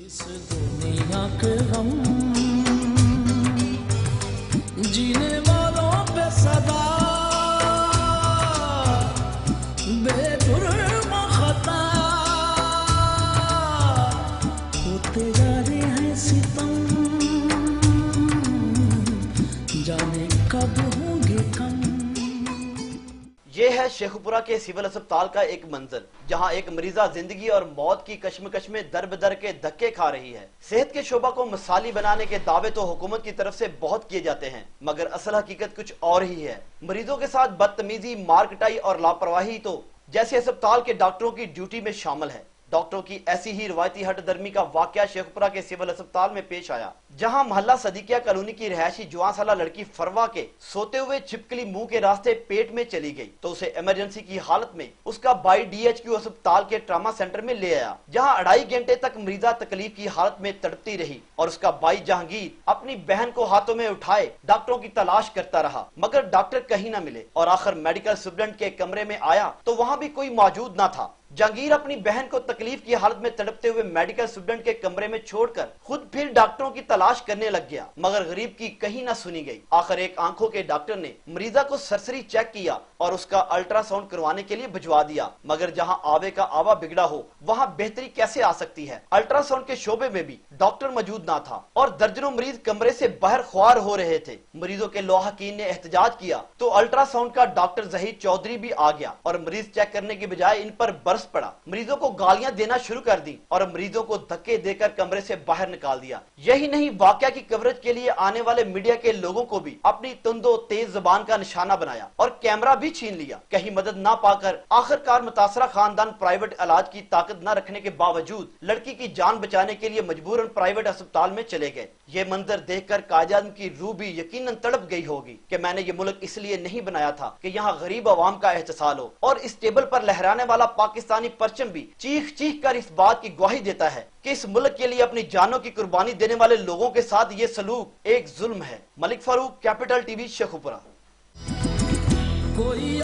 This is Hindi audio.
इस दुनिया के गम जीने वालों पे सदा बेजुर्म खता होते जा रहे हैं सितम, जाने कब होंगे कम। ये है शेखुपुरा के सिविल अस्पताल का एक मंजर, जहां एक मरीजा जिंदगी और मौत की कश्मकश में दर बदर के धक्के खा रही है। सेहत के शोबा को मिसाली बनाने के दावे तो हुकूमत की तरफ से बहुत किए जाते हैं, मगर असल हकीकत कुछ और ही है। मरीजों के साथ बदतमीजी, मारकटाई और लापरवाही तो जैसे अस्पताल के डॉक्टरों की ड्यूटी में शामिल है। डॉक्टरों की ऐसी ही रिवायती हटदर्मी का वाकया शेखुपुरा के सिविल अस्पताल में पेश आया, जहां मोहल्ला सदीकिया कॉलोनी की रहायशी 14 साला लड़की फरवा के सोते हुए छिपकली मुंह के रास्ते पेट में चली गई, तो उसे इमरजेंसी की हालत में उसका भाई DHQ अस्पताल के ट्रामा सेंटर में ले आया, जहां 2.5 घंटे तक मरीजा तकलीफ की हालत में तड़पती रही और उसका भाई जहांगीर अपनी बहन को हाथों में उठाए डॉक्टरों की तलाश करता रहा, मगर डॉक्टर कहीं न मिले और आखिर मेडिकल सुपरडेंट के कमरे में आया तो वहां भी कोई मौजूद न था। जहांगीर अपनी बहन को तकलीफ की हालत में तड़पते हुए मेडिकल स्टूडेंट के कमरे में छोड़कर खुद फिर डॉक्टरों की तलाश करने लग गया, मगर गरीब की कहीं ना सुनी गई। आखिर एक आंखों के डॉक्टर ने मरीजा को सरसरी चेक किया और उसका अल्ट्रासाउंड करवाने के लिए भिजवा दिया, मगर जहां आवे का आवा बिगड़ा हो वहां बेहतरी कैसे आ सकती है। अल्ट्रासाउंड के शोबे में भी डॉक्टर मौजूद ना था और दर्जनों मरीज कमरे से बाहर ख्वार हो रहे थे। मरीजों के लोहाकीन ने एहतजाज किया तो अल्ट्रासाउंड का डॉक्टर जहीर चौधरी भी आ गया और मरीज चेक करने की बजाय इन पर बरस पड़ा, मरीजों को गालियां देना शुरू कर दी और मरीजों को धक्के देकर कमरे से बाहर निकाल दिया। यही नहीं, वाकया की कवरेज के लिए आने वाले मीडिया के लोगों को भी अपनी तुंदो तेज जुबान का निशाना बनाया और कैमरा भी छीन लिया। कहीं मदद ना पाकर आखिरकार मुतासरा खानदान प्राइवेट इलाज की ताकत न रखने के बावजूद लड़की की जान बचाने के लिए मजबूरन प्राइवेट अस्पताल में चले गए। ये मंजर देखकर कायद-ए-आज़म की रूह भी यकीनन तड़प गई होगी कि मैंने ये मुल्क इसलिए नहीं बनाया था कि यहाँ गरीब अवाम का एहतसाल हो, और इस टेबल पर लहराने वाला पाकिस्तानी परचम भी चीख चीख कर इस बात की गवाही देता है कि इस मुल्क के लिए अपनी जानों की कुर्बानी देने वाले लोगों के साथ ये सलूक एक जुल्म है। Malik Farooq, capital TV, Sheikhupura. कोई